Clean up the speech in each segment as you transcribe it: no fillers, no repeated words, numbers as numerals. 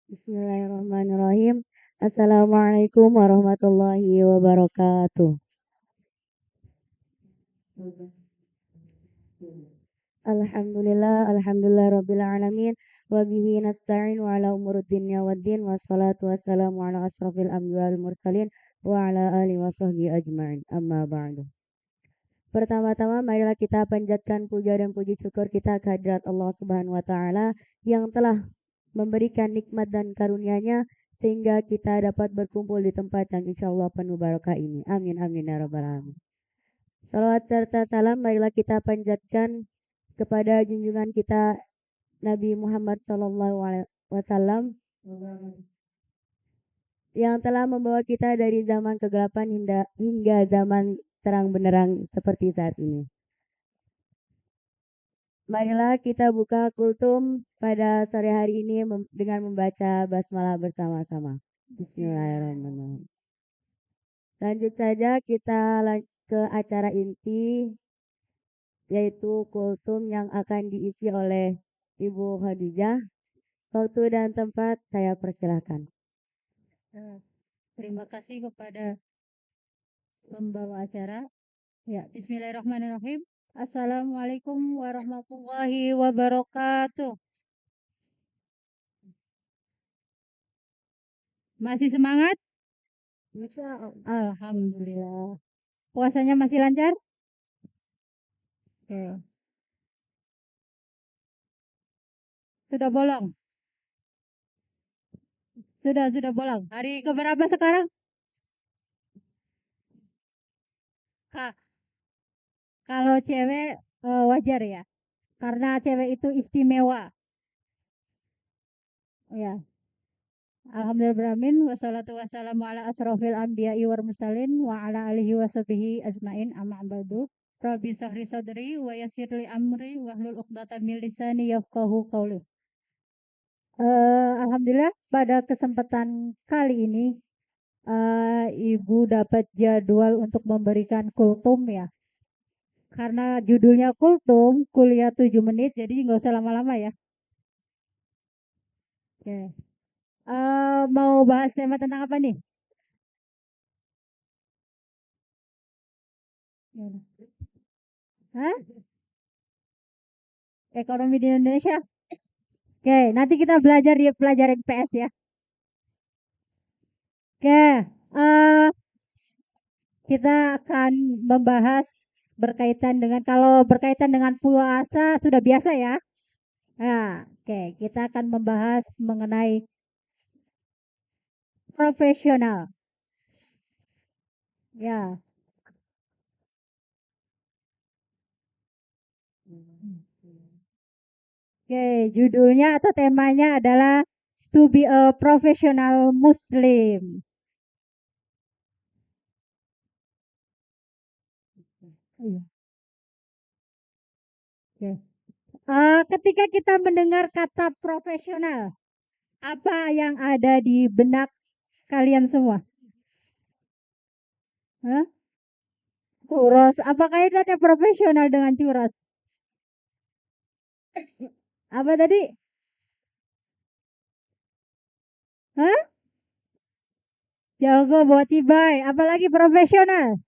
Bismillahirrahmanirrahim. Assalamualaikum warahmatullahi wabarakatuh. Alhamdulillah rabbil alamin wa bihi nasta'in wa ala umuruddin waddin wassalatu wassalamu ala asrafil anbiya wal mursalin wa ala alihi wa sahbihi ajma'in. Amma ba'du. Pertama-tama marilah kita panjatkan puja dan puji syukur kita kehadirat Allah Subhanahu wa taala yang telah memberikan nikmat dan karunia-Nya sehingga kita dapat berkumpul di tempat yang insya Allah penuh barokah ini. Amin amin ya rabbal alamin. Salawat serta salam marilah kita panjatkan kepada junjungan kita Nabi Muhammad Sallallahu Alaihi Wasallam yang telah membawa kita dari zaman kegelapan hingga zaman terang benderang seperti saat ini. Marilah kita buka kultum pada sore hari ini dengan membaca basmalah bersama-sama. Bismillahirrahmanirrahim. Lanjut saja kita ke acara inti, yaitu kultum yang akan diisi oleh Ibu Khadijah. Waktu dan tempat saya persilahkan. Terima kasih kepada pembawa acara. Ya, Bismillahirrahmanirrahim. Assalamualaikum warahmatullahi wabarakatuh. Masih semangat? Alhamdulillah. Puasanya masih lancar? Oke. Sudah bolong? Sudah bolong. Hari keberapa sekarang? Kalau cewek wajar ya. Karena cewek itu istimewa. Ya. Alhamdulillahirrahmanirrahim. Wassalatu wassalamu ala asrofil anbiya'i wal mursalin wa ala alihi wa sahbihi ajmain amma ba'du. Rabbi sahri sadri wa yassirli amri wahlul 'uqdatam min lisani yafqahu qawli. Alhamdulillah pada kesempatan kali ini Ibu dapat jadwal untuk memberikan kultum ya. Karena judulnya kultum, kuliah 7 menit, jadi nggak usah lama-lama ya. Oke. Mau bahas tema tentang apa nih? Hah? Ekonomi di Indonesia? Oke, nanti kita belajar di pelajaran PS ya. Oke, kita akan membahas kalau berkaitan dengan puasa sudah biasa ya. Nah, oke, kita akan membahas mengenai profesional. Ya. Oke, judulnya atau temanya adalah To be a Professional Muslim. Oke. Ketika kita mendengar kata profesional, apa yang ada di benak kalian semua? Hah? Churros. Apakah itu ada profesional dengan churros? Apa tadi? Hah? Jago buat tibai. Apalagi profesional?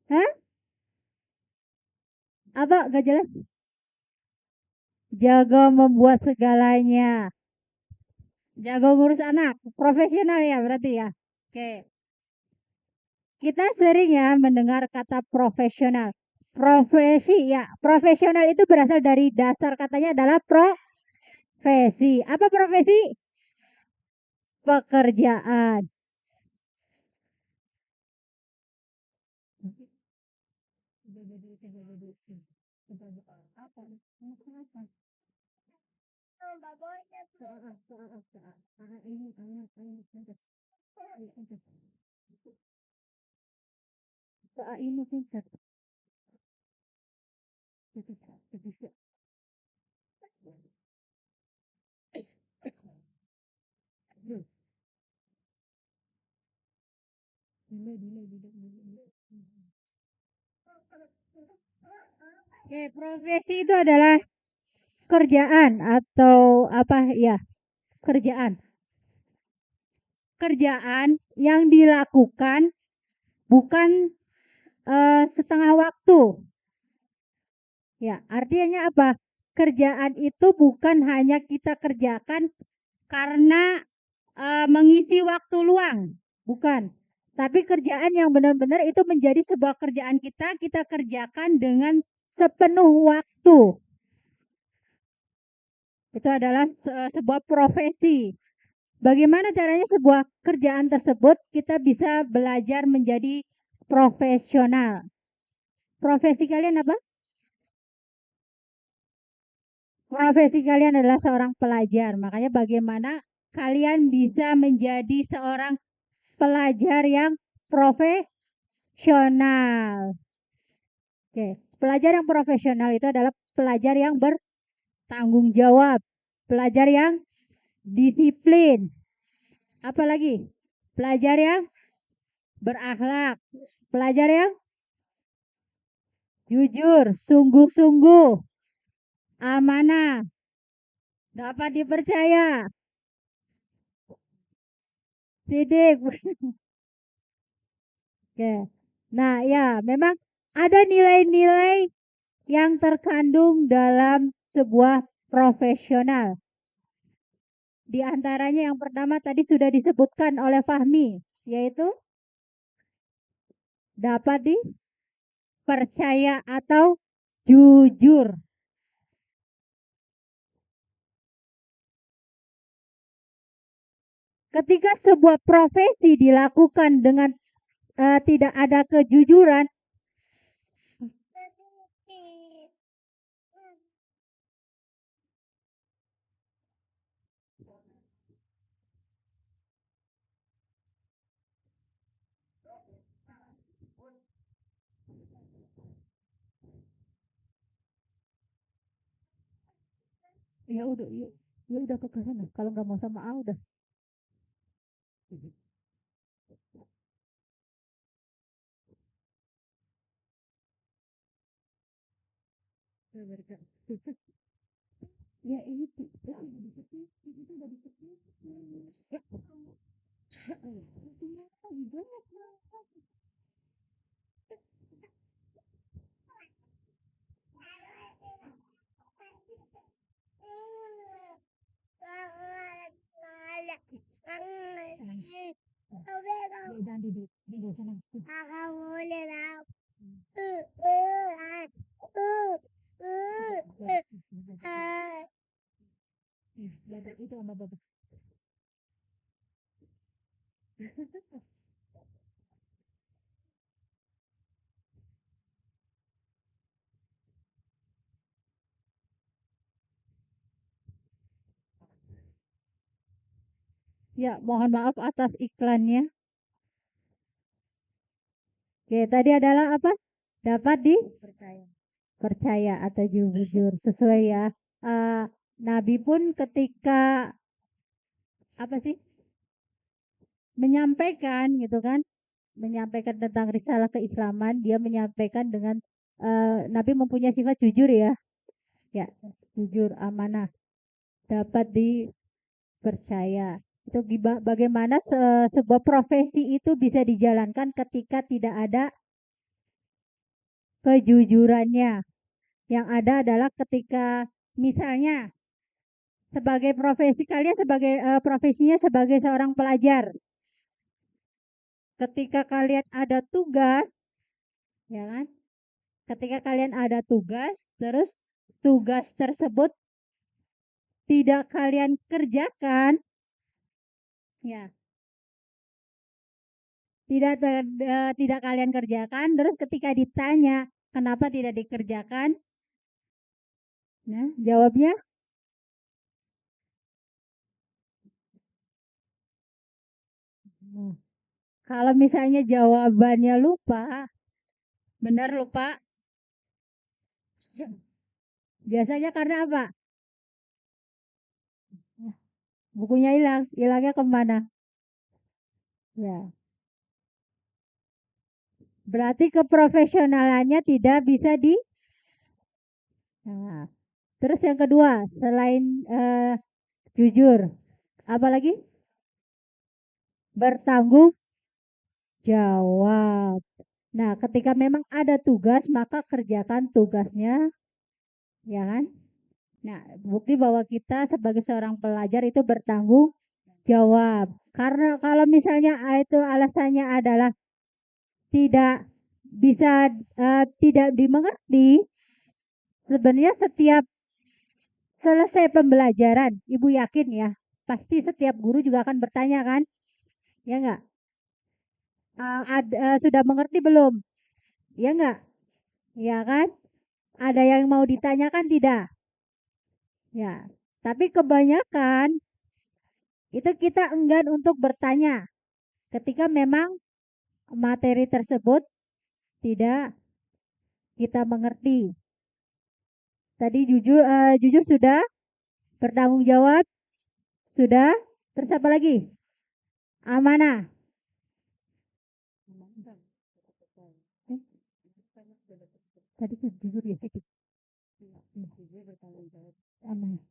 Hah? Apa? Gak jelas. Jago membuat segalanya. Jago ngurus anak. Profesional ya berarti ya. Oke. Kita sering ya mendengar kata profesional. Profesi ya. Profesional itu berasal dari dasar katanya adalah profesi. Apa profesi? Pekerjaan. Oke, profesi itu adalah kerjaan atau apa ya, kerjaan. Kerjaan yang dilakukan bukan setengah waktu. Ya, artinya apa? Kerjaan itu bukan hanya kita kerjakan karena mengisi waktu luang, bukan. Tapi kerjaan yang benar-benar itu menjadi sebuah kerjaan kita kerjakan dengan sepenuh waktu. Itu adalah sebuah profesi. Bagaimana caranya sebuah kerjaan tersebut kita bisa belajar menjadi profesional? Profesi kalian apa? Profesi kalian adalah seorang pelajar. Makanya bagaimana kalian bisa menjadi seorang pelajar yang profesional. Oke, pelajar yang profesional itu adalah pelajar yang bertanggung jawab, pelajar yang disiplin. Apalagi? Pelajar yang berakhlak, pelajar yang jujur, sungguh-sungguh, amanah, dapat dipercaya, sidik. Oke. Nah, ya, memang ada nilai-nilai yang terkandung dalam sebuah profesional. Di antaranya yang pertama tadi sudah disebutkan oleh Fahmi, yaitu dapat dipercaya atau jujur. Ketika sebuah profesi dilakukan dengan tidak ada kejujuran, ya udah, ya udah ke sana. Kalau nggak mau sama A udah. Ya itu, itu udah disetir. Jangan di sana. Itu sama bapak. Ya, mohon maaf atas iklannya. Oke, tadi adalah apa? Dapat dipercaya atau jujur sesuai ya. Eh, Nabi pun ketika apa sih menyampaikan gitu kan, menyampaikan tentang risalah keislaman, dia menyampaikan dengan Nabi mempunyai sifat jujur ya, ya jujur, amanah, dapat dipercaya. Itu bagaimana sebuah profesi itu bisa dijalankan ketika tidak ada kejujurannya. Yang ada adalah ketika misalnya sebagai profesi kalian sebagai profesinya sebagai seorang pelajar. Ketika kalian ada tugas, ya kan? Ketika kalian ada tugas, terus tugas tersebut tidak kalian kerjakan, ya, tidak kalian kerjakan, terus ketika ditanya kenapa tidak dikerjakan, nah, jawabnya kalau misalnya jawabannya lupa, benar lupa, biasanya karena apa? Bukunya hilang, hilangnya kemana? Ya, berarti keprofesionalannya tidak bisa di. Nah, Terus yang kedua, selain jujur, apa lagi? Bertanggung jawab. Nah, ketika memang ada tugas, maka kerjakan tugasnya, ya kan? Nah, bukti bahwa kita sebagai seorang pelajar itu bertanggung jawab. Karena kalau misalnya itu alasannya adalah tidak bisa tidak dimengerti, sebenarnya setiap selesai pembelajaran, Ibu yakin ya, pasti setiap guru juga akan bertanya kan? Ya enggak? Sudah mengerti belum? Ya enggak? Ya kan? Ada yang mau ditanyakan tidak? Ya. Tapi kebanyakan itu kita enggan untuk bertanya ketika memang materi tersebut tidak kita mengerti. Tadi jujur sudah, bertanggung jawab sudah, terus apa lagi? Amanah. Eh, tadi kan jujur ya. Amanah.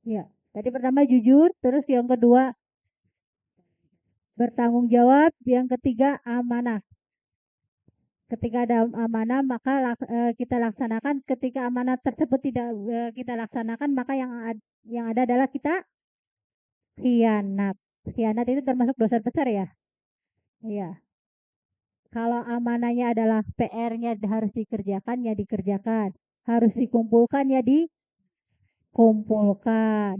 Ya, tadi pertama jujur, terus yang kedua bertanggung jawab, yang ketiga amanah. Ketika ada amanah, maka kita laksanakan. Ketika amanah tersebut tidak kita laksanakan, maka yang ada adalah kita khianat. Khianat itu termasuk dosa besar ya. Iya. Kalau amanahnya adalah PR-nya harus dikerjakan, ya dikerjakan. Harus dikumpulkan, ya dikumpulkan.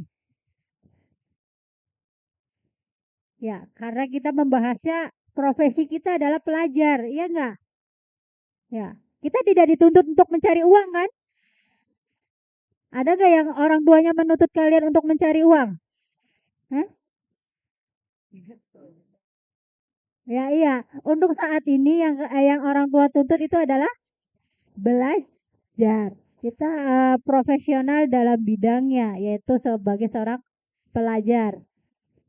Ya, karena kita membahasnya profesi kita adalah pelajar, iya enggak? Ya, kita tidak dituntut untuk mencari uang kan? Ada nggak yang orang tuanya menuntut kalian untuk mencari uang? Hah? Ya iya, untuk saat ini yang orang tua tuntut itu adalah belajar. Kita profesional dalam bidangnya, yaitu sebagai seorang pelajar.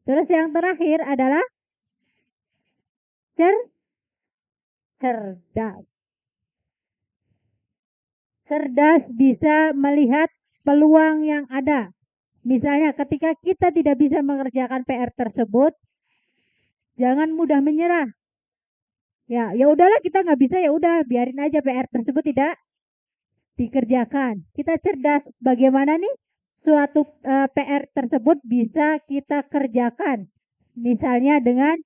Terus yang terakhir adalah cer cerdas. Cerdas bisa melihat peluang yang ada. Misalnya ketika kita tidak bisa mengerjakan PR tersebut, jangan mudah menyerah. Ya, ya udahlah kita nggak bisa ya udah biarin aja PR tersebut tidak dikerjakan. Kita cerdas bagaimana nih suatu PR tersebut bisa kita kerjakan. Misalnya dengan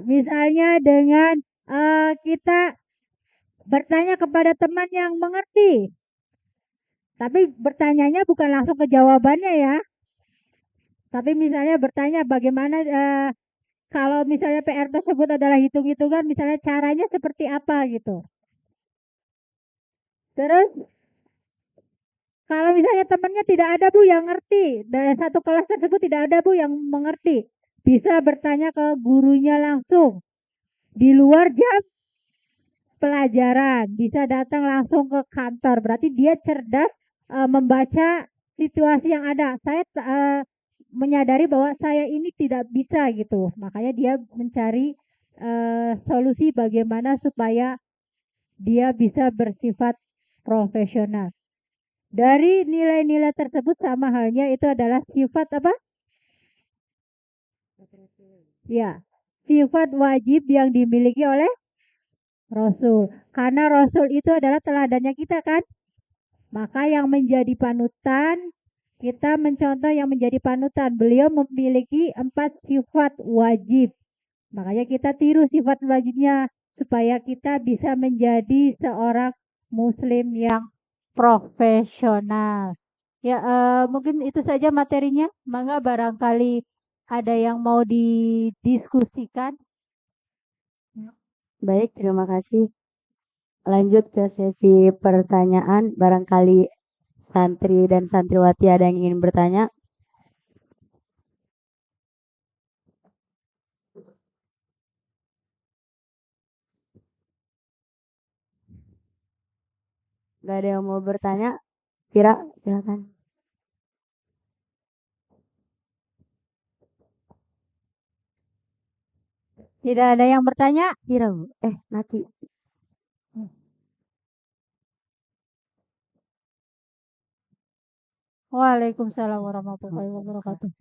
misalnya dengan kita bertanya kepada teman yang mengerti. Tapi bertanyanya bukan langsung ke jawabannya ya. Tapi misalnya bertanya bagaimana kalau misalnya PR tersebut adalah hitung-hitungan, misalnya caranya seperti apa gitu. Terus kalau misalnya temannya tidak ada Bu yang ngerti, dan satu kelas tersebut tidak ada Bu yang mengerti, bisa bertanya ke gurunya langsung di luar jam pelajaran, bisa datang langsung ke kantor. Berarti dia cerdas membaca situasi yang ada. Saya menyadari bahwa saya ini tidak bisa gitu, makanya dia mencari solusi bagaimana supaya dia bisa bersifat profesional. Dari nilai-nilai tersebut sama halnya itu adalah sifat apa? Ya, sifat wajib yang dimiliki oleh Rasul. Karena Rasul itu adalah teladannya kita kan? Maka yang menjadi panutan, kita mencontoh yang menjadi panutan. Beliau memiliki 4 sifat wajib. Makanya kita tiru sifat wajibnya supaya kita bisa menjadi seorang muslim yang profesional. Ya, mungkin itu saja materinya. Mangga barangkali ada yang mau didiskusikan. Baik, terima kasih. Lanjut ke sesi pertanyaan. Barangkali santri dan santriwati ada yang ingin bertanya. Gak ada yang mau bertanya? Kira, silakan. Tidak ada yang bertanya? Kira, Bu. Nanti. Waalaikumsalam warahmatullahi wabarakatuh.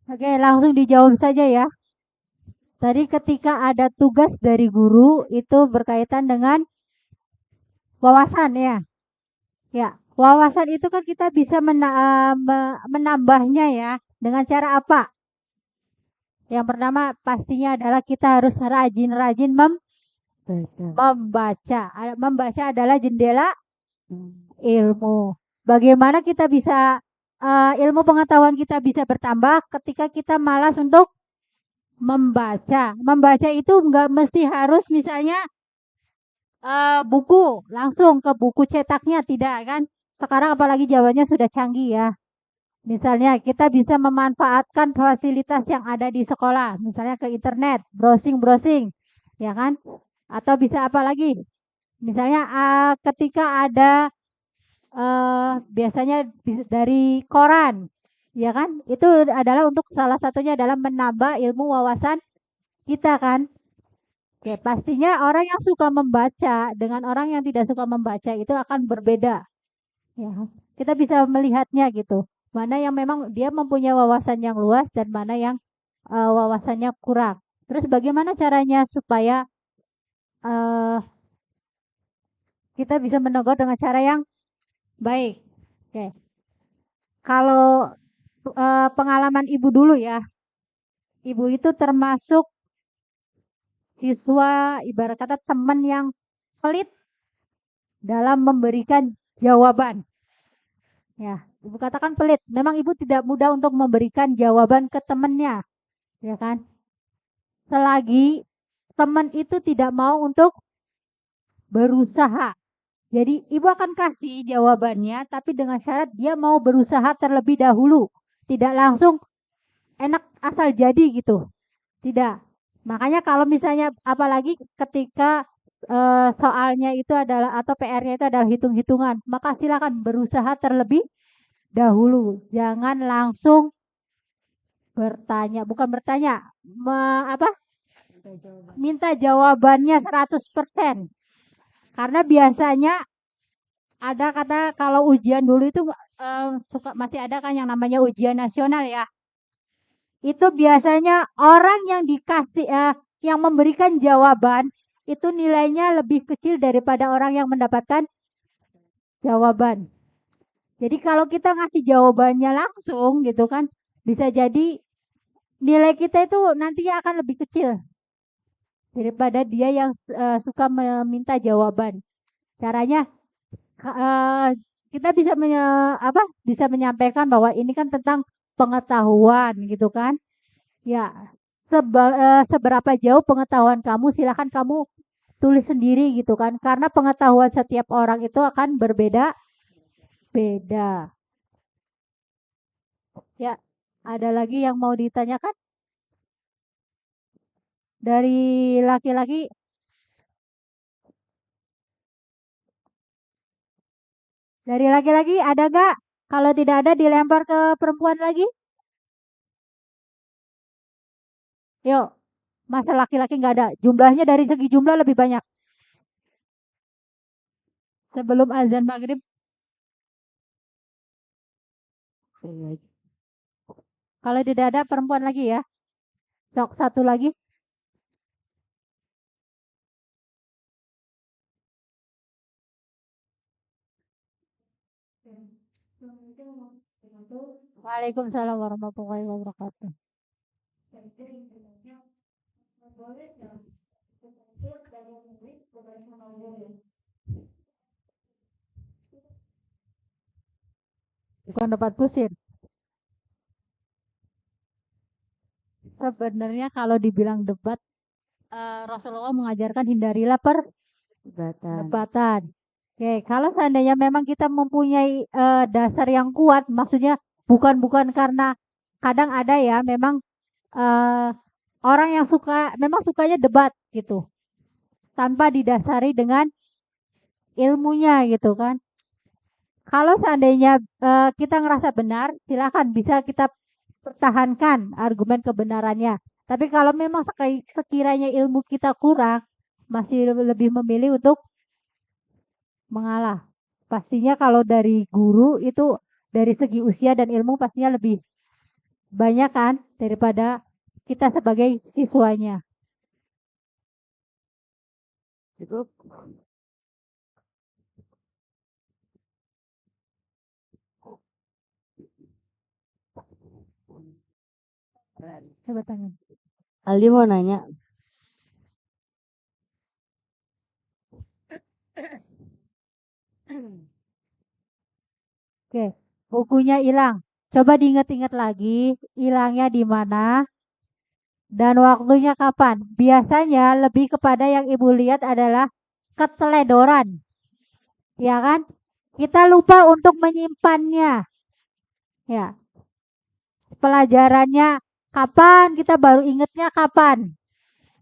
Oke, langsung dijawab saja ya. Tadi ketika ada tugas dari guru itu berkaitan dengan wawasan ya. Ya, wawasan itu kan kita bisa menambahnya ya dengan cara apa? Yang pertama pastinya adalah kita harus rajin-rajin membaca. Membaca adalah jendela ilmu. Bagaimana kita bisa ilmu pengetahuan kita bisa bertambah ketika kita malas untuk membaca. Membaca itu nggak mesti harus misalnya buku langsung ke buku cetaknya tidak kan? Sekarang apalagi zamannya sudah canggih ya. Misalnya kita bisa memanfaatkan fasilitas yang ada di sekolah, misalnya ke internet, browsing-browsing, ya kan? Atau bisa apa lagi? Misalnya ketika ada biasanya dari koran, ya kan? Itu adalah untuk salah satunya adalah menambah ilmu wawasan kita kan. Oke, pastinya orang yang suka membaca dengan orang yang tidak suka membaca itu akan berbeda. Ya, kita bisa melihatnya gitu. Mana yang memang dia mempunyai wawasan yang luas dan mana yang wawasannya kurang. Terus bagaimana caranya supaya uh, kita bisa menegur dengan cara yang baik. Oke, kalau pengalaman ibu dulu ya, ibu itu termasuk siswa ibarat kata teman yang pelit dalam memberikan jawaban. Ya, ibu katakan pelit. Memang ibu tidak mudah untuk memberikan jawaban ke temannya, ya kan? Selagi teman itu tidak mau untuk berusaha. Jadi ibu akan kasih jawabannya, tapi dengan syarat dia mau berusaha terlebih dahulu. Tidak langsung enak asal jadi gitu. Tidak. Makanya kalau misalnya apalagi ketika soalnya itu adalah atau PR-nya itu adalah hitung-hitungan, maka silakan berusaha terlebih dahulu. Jangan langsung bertanya, bukan bertanya, apa? Minta jawabannya 100%. Karena biasanya ada kata kalau ujian dulu itu suka masih ada kan yang namanya ujian nasional ya. Itu biasanya orang yang dikasih yang memberikan jawaban itu nilainya lebih kecil daripada orang yang mendapatkan jawaban. Jadi kalau kita ngasih jawabannya langsung gitu kan, bisa jadi nilai kita itu nantinya akan lebih kecil daripada dia yang suka meminta jawaban. Caranya kita bisa bisa menyampaikan bahwa ini kan tentang pengetahuan gitu kan. Ya, seberapa jauh pengetahuan kamu silakan kamu tulis sendiri gitu kan. Karena pengetahuan setiap orang itu akan berbeda-beda. Ya, ada lagi yang mau ditanyakan dari laki-laki? Dari laki-laki ada gak? Kalau tidak ada dilempar ke perempuan lagi. Yuk, masa laki-laki nggak ada. Jumlahnya dari segi jumlah lebih banyak. Sebelum azan maghrib. Kalau tidak ada perempuan lagi ya. Sok satu lagi. Waalaikumsalam warahmatullahi wabarakatuh. Bukan dapat kusir. Sebenarnya kalau dibilang debat Rasulullah mengajarkan hindarilah Batan. perdebatan. Oke, kalau seandainya memang kita mempunyai dasar yang kuat, maksudnya bukan karena kadang ada ya memang eh, orang yang memang sukanya debat gitu, tanpa didasari dengan ilmunya gitu kan. Kalau seandainya kita ngerasa benar, silakan bisa kita pertahankan argumen kebenarannya. Tapi kalau memang sekiranya ilmu kita kurang, masih lebih memilih untuk mengalah. Pastinya kalau dari guru itu dari segi usia dan ilmu pastinya lebih banyak kan daripada kita sebagai siswanya. Cukup. Coba tangan. Aldi mau nanya. Oke, bukunya hilang. Coba diingat-ingat lagi, hilangnya di mana dan waktunya kapan. Biasanya lebih kepada yang ibu lihat adalah keteledoran, ya kan? Kita lupa untuk menyimpannya, ya. Pelajarannya kapan, kita baru ingatnya kapan.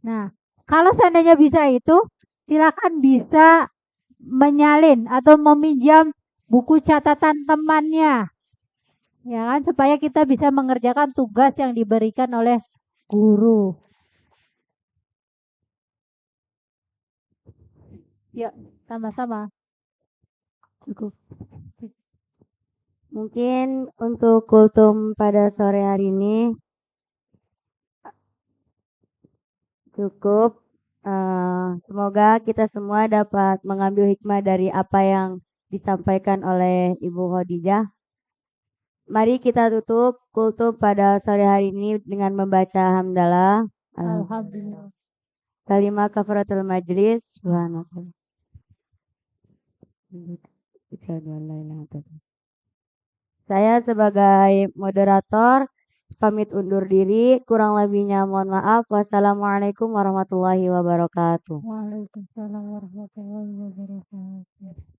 Nah, kalau seandainya bisa itu, silakan bisa menyalin atau meminjam buku catatan temannya, ya kan, supaya kita bisa mengerjakan tugas yang diberikan oleh guru. Ya, sama-sama. Cukup. Mungkin untuk kultum pada sore hari ini cukup. Semoga kita semua dapat mengambil hikmah dari apa yang disampaikan oleh Ibu Khadijah. Mari kita tutup kultum pada sore hari ini dengan membaca hamdalah. Alhamdulillah. Kalimah kafaratul majlis. Subhanallah. Saya sebagai moderator pamit undur diri. Kurang lebihnya mohon maaf. Wassalamualaikum warahmatullahi wabarakatuh. Waalaikumsalam warahmatullahi wabarakatuh.